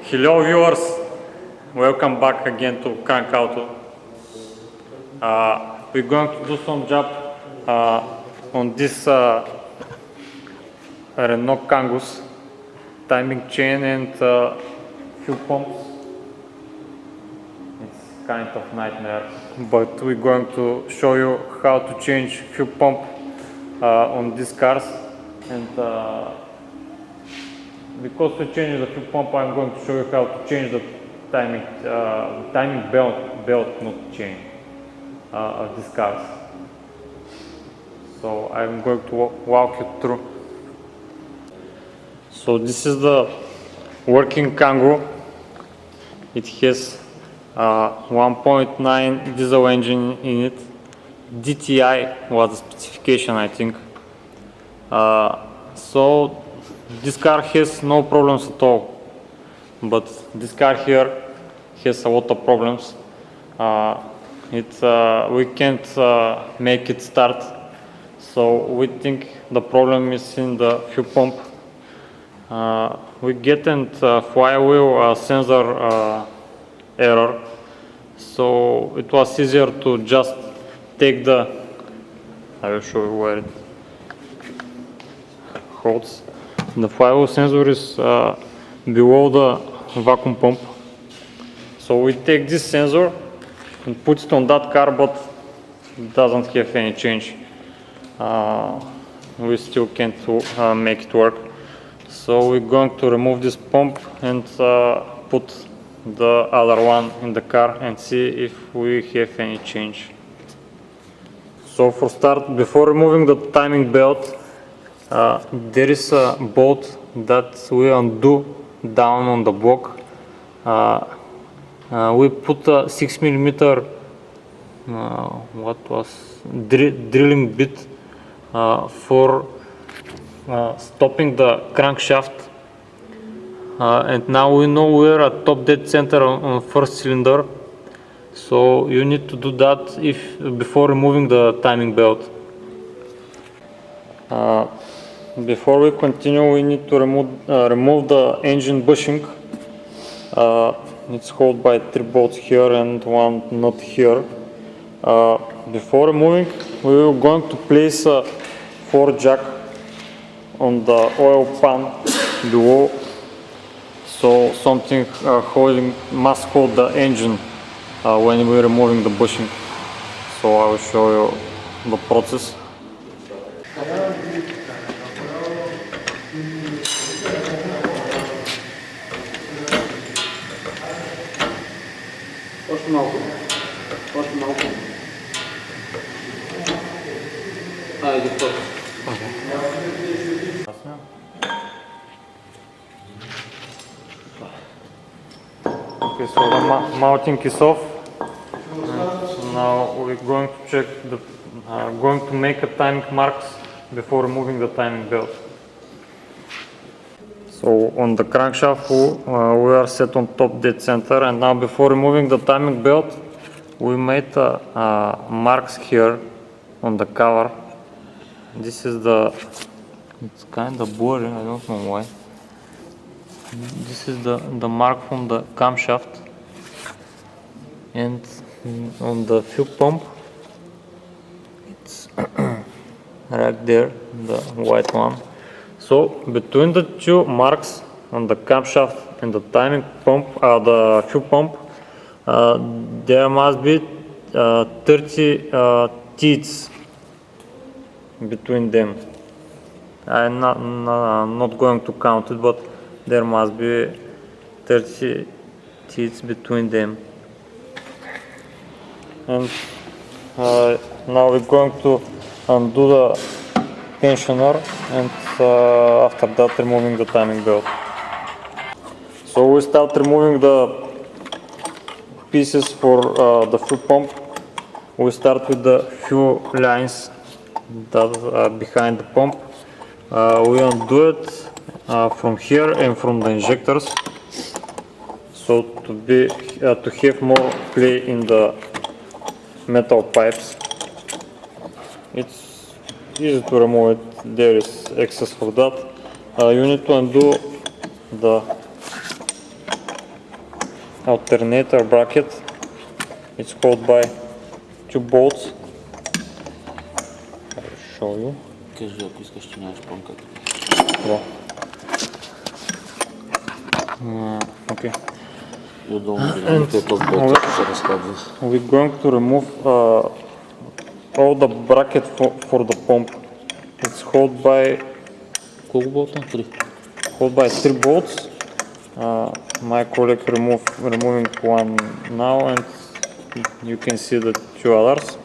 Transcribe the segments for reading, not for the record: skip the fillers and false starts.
Hello viewers, welcome back again to Crank Auto. We're going to do some job on this Renault Kangoo's timing chain and fuel pumps. It's kind of nightmare, but we're going to show you how to change fuel pump on these cars. And because we changed the fuel pump, I'm going to show you how to change the timing belt, not chain, of these cars. So I'm going to walk you through. So this is the working Kangoo. It has 1.9 diesel engine in it. DTI was the specification, I think. So this car has no problems at all, but this car here has a lot of problems. We can't make it start, so we think the problem is in the fuel pump. We get a flywheel sensor error, so it was easier to just take the, I will show you where it holds. The flywheel sensor is below the vacuum pump, so we take this sensor and put it on that car, but it doesn't have any change. We still can't make it work. So we're going to remove this pump and put the other one in the car and see if we have any change. So for start, before removing the timing belt, there is a bolt that we undo down on the block. We put a 6mm drilling bit for stopping the crankshaft, and now we know we're at top dead center on first cylinder, so you need to do that before removing the timing belt. Before we continue, we need to remove the engine bushing. It's held by 3 bolts here and 1 nut here. Before removing, we are going to place a 4 jack on the oil pan below, so something must hold the engine when we're removing the bushing. So I will show you the process. Okay, so the mounting is off. And now we're going to check going to make a timing marks before removing the timing belt. So on the crankshaft we are set on top dead center, and now before removing the timing belt we made marks here on the cover. This is it's kind of blurry, I don't know why. This is the mark from the camshaft, and on the fuel pump it's right there, the white one. So between the two marks on the camshaft and the timing pump, the fuel pump, there must be 30 teeth between them. I'm not going to count it, but there must be 30 teeth between them. And now we're going to undo the tensioner, and after that removing the timing belt. So we start removing the pieces for the fuel pump. We start with the fuel lines that behind the pump. We undo it from here and from the injectors, so to have more play in the metal pipes. It's easy to remove it, there is access for that. You need to undo the alternator bracket. It's held by 2 bolts. I'll show you. Кажи, ако искаш, че нямаш помка. Yeah. Okay. И отдолу динамика е този болт, се разходва. We're going to remove all the bracket for the pump. It's held by Колко болта? 3. Held by 3 bolts. My colleague removing one now, and you can see the 2 others.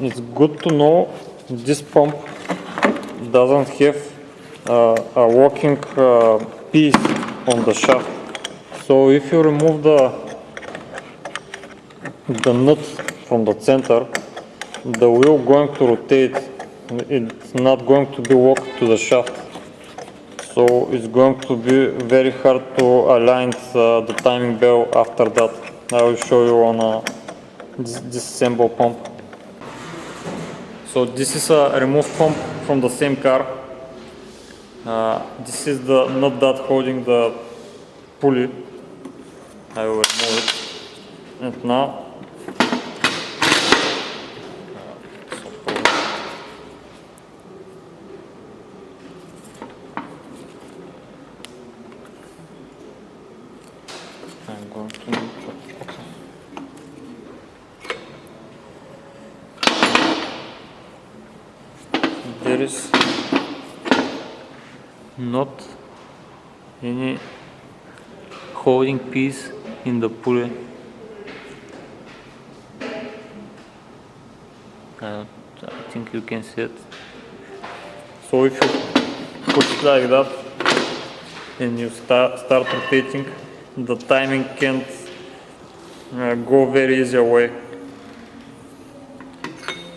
It's good to know this pump doesn't have a working piece on the shaft. So if you remove the nut from the center, the wheel going to rotate. It's not going to be locked to the shaft. So it's going to be very hard to align the timing bell after that. I will show you on a disassemble pump. So this is a remove pump from the same car. This is the nut that holding the pulley. I will remove it. And now I'm going to there is not any holding piece in the pulley. I think you can see it. So if you put it like that and you start rotating, the timing can't go very easy away.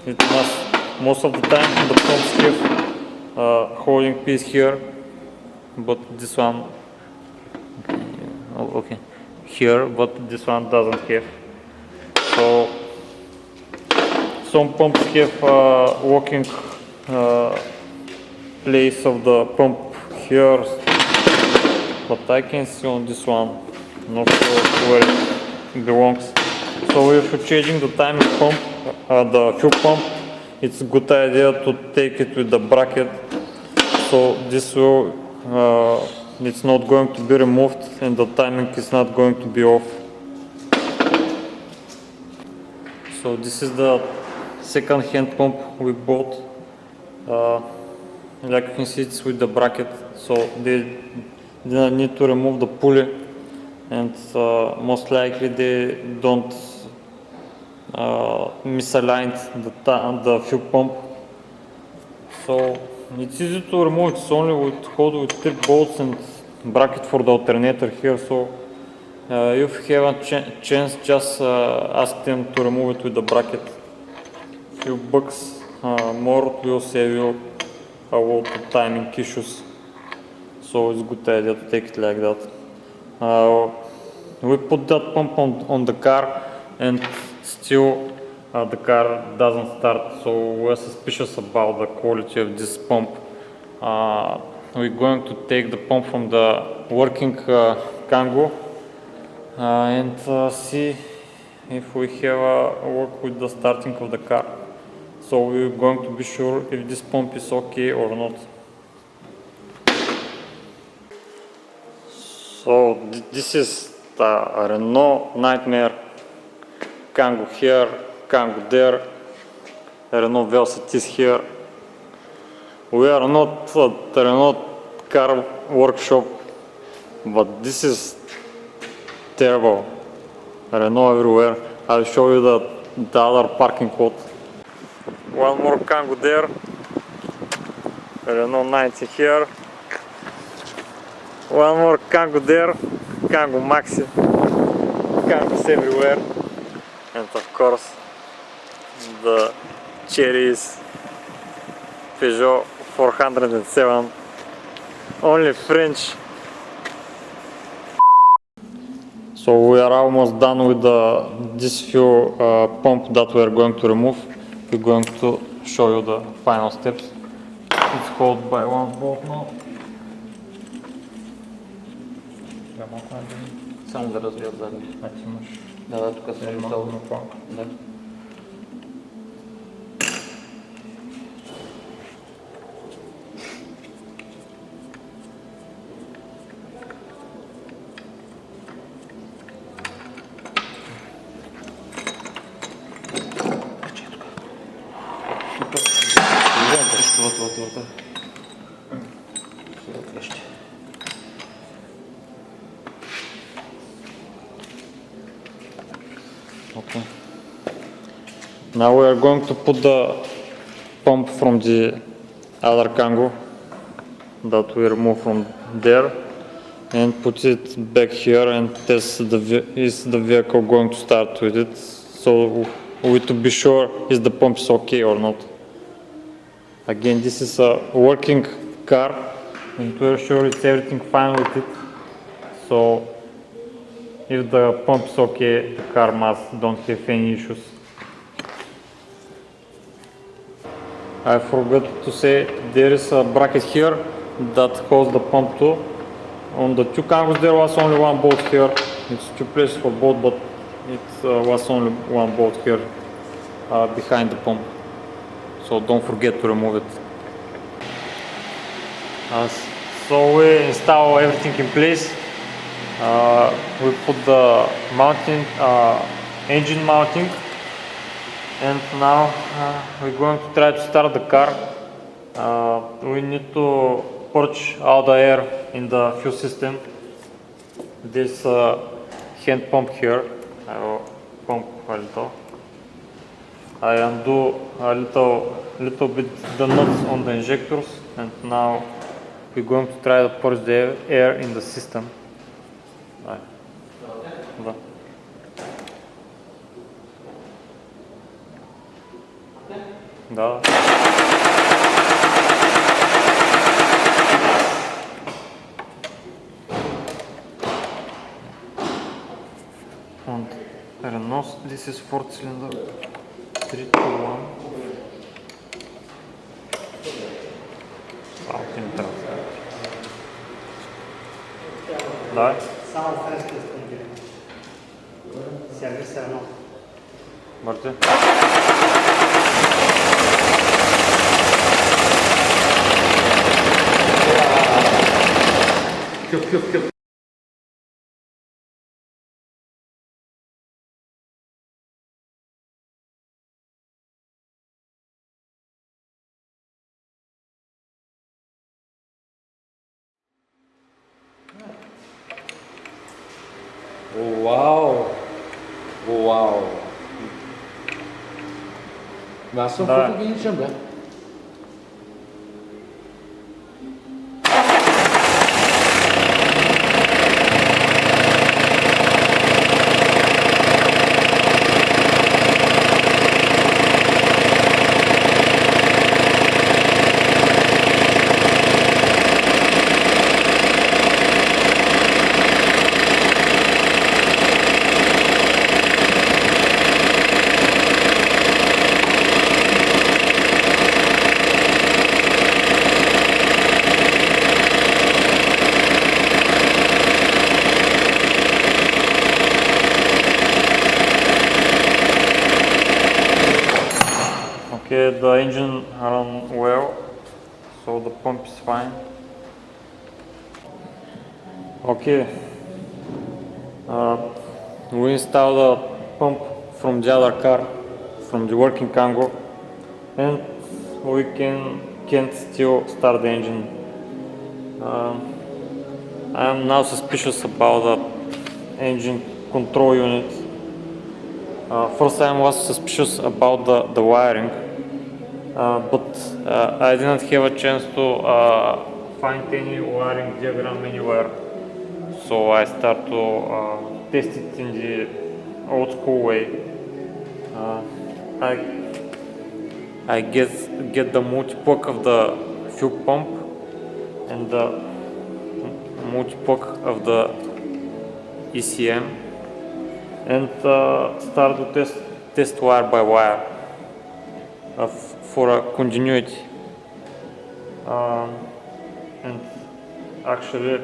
It must, most of the time the pumps have holding piece here, but this one, okay, here, but this one doesn't have. So some pumps have working place of the pump here, but I can see on this one, not sure where it belongs. So if you're changing the timing pump, the fuel pump, it's a good idea to take it with the bracket. So this will, it's not going to be removed and the timing is not going to be off. So this is the second hand pump we bought. Like you can see, it's with the bracket, so they need to remove the pulley, and most likely they don't misalign the fuel pump. So it's easy to remove. It's only with 3 bolts and bracket for the alternator here. So if you have a chance, just ask them to remove it with the bracket. Few bucks more will save you a lot of timing issues. So it's a good idea to take it like that. We put that pump on the car, and still the car doesn't start, so we're suspicious about the quality of this pump. We're going to take the pump from the working Kangoo and see if we have work with the starting of the car. So we're going to be sure if this pump is okay or not. So this is the Renault Nightmare. Kangoo here, Kangoo there, Renault Velocity is here. We are not the Renault car workshop, but this is terrible. Renault everywhere. I'll show you the other parking lot. One more Kangoo there, Renault 90 here. One more Kangoo there, Kangoo Maxi, Kangoos everywhere. And of course the cherries, Peugeot 407, only French. So we are almost done with this fuel pump that we are going to remove. We're going to show you the final steps. It's held by one bolt now. Само да развия задни. Значи имаш Да, тук съм една виждал. на планка. Да. Вот. Следващи. Okay. Now we are going to put the pump from the other Kangoo that we removed from there and put it back here and test is the vehicle going to start with it, so we to be sure is the pump is okay or not. Again, this is a working car and we are sure it's everything fine with it, so if the pump is okay, the car must don't have any issues. I forgot to say there is a bracket here that holds the pump too. On the two Kangoos there was only one bolt here. It's two places for bolt, but it was only one bolt here behind the pump. So don't forget to remove it. So we install everything in place. We put the mounting, engine mounting, and now we're going to try to start the car. We need to purge all the air in the fuel system. This hand pump here, I will pump a little. I undo a little bit the nuts on the injectors, and now we're going to try to purge the air in the system. Да. Да. And Renault, this is 4 cylinder, 3 to 1. Да. Само френски автомобили. Сервис Renault. Мърте. Кюп. Уау! Аз съм Да. фотогеничен, бе. Okay, the engine run well, so the pump is fine. Okay, we install the pump from the other car, from the working Kangoo, and we can't still start the engine. I'm now suspicious about the engine control unit. First I was suspicious about the wiring, but I didn't have a chance to find any wiring diagram anywhere, so I start to test it in the old school way. I get the multi-plug of the fuel pump and the multi-plug of the ECM, and start to test wire by wire for a continuity. And actually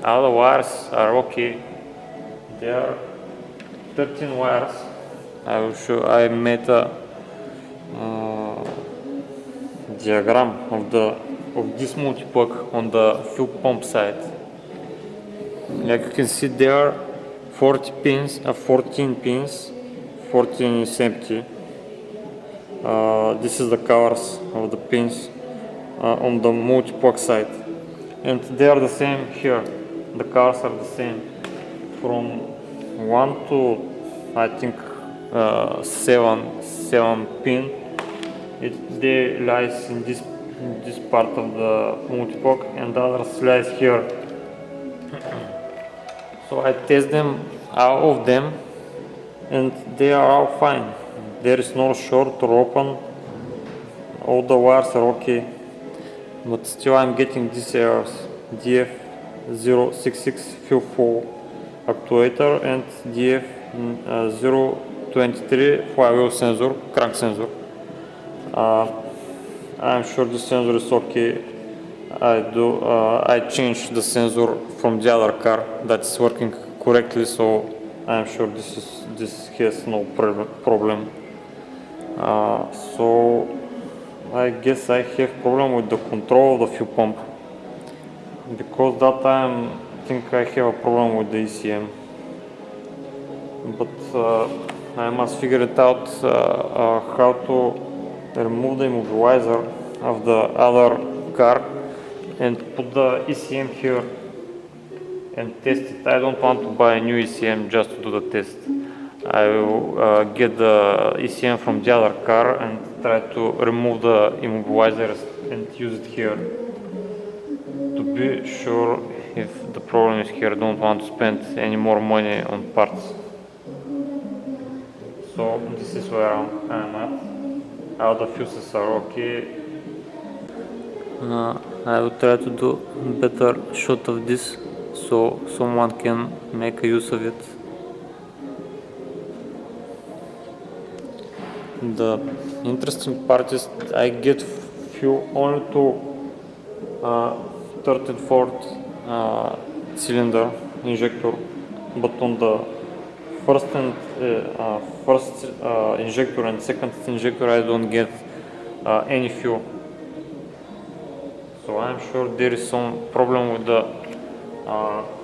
all the wires are okay. There are 13 wires. I will show. I made a diagram of this multi-plug on the fuel pump side. Like you can see, there are 14 pins. 14 is empty. This is the colors of the pins on the multi-plug side, and they are the same here. The colors are the same from 1 to I think 7 pin. They lies in this part of the multi-plug, and the others lies here. So I test them, all of them, and they are all fine. There is no short or open. All the wires are okay, but still I'm getting these errors. DF066 fuel flow actuator and DF023 flywheel sensor, crank sensor. I'm sure the sensor is okay. I changed the sensor from the other car that's working correctly, so I'm sure this has no problem. So I guess I have problem with the control of the fuel pump, because that time I think I have a problem with the ECM, but I must figure it out how to remove the immobilizer of the other car and put the ECM here and test it. I don't want to buy a new ECM just to do the test. I will get the ECM from the other car and try to remove the immobilizers and use it here. To be sure if the problem is here, I don't want to spend any more money on parts. So this is where I'm at. All the fuses are okay. I will try to do better shot of this so someone can make use of it. The interesting part is I get fuel only to 34th cylinder injector, but on the first injector and second injector I don't get any fuel. So I'm sure there is some problem with the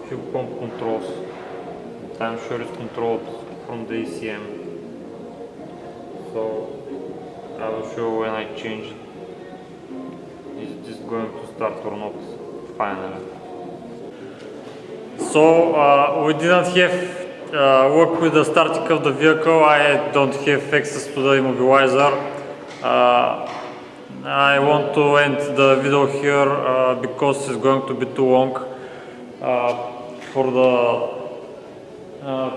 fuel pump controls. I'm sure it's controlled from the ECM. So I will show when I change it. Is this going to start or not finally? So we didn't have work with the starting of the vehicle. I don't have access to the immobilizer. I want to end the video here because it's going to be too long. For the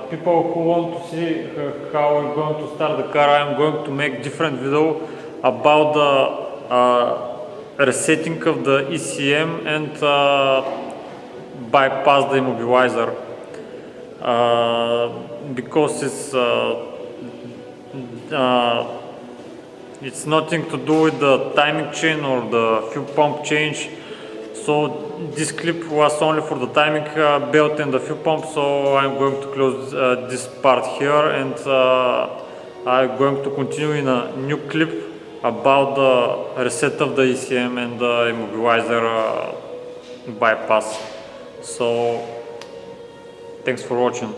people who want to see how we're going to start the car, I'm going to make different video about the resetting of the ECM and bypass the immobilizer, because it's nothing to do with the timing chain or the fuel pump change. So this clip was only for the timing belt and the fuel pump, so I'm going to close this part here, and I'm going to continue in a new clip about the reset of the ECM and the immobilizer bypass. So thanks for watching.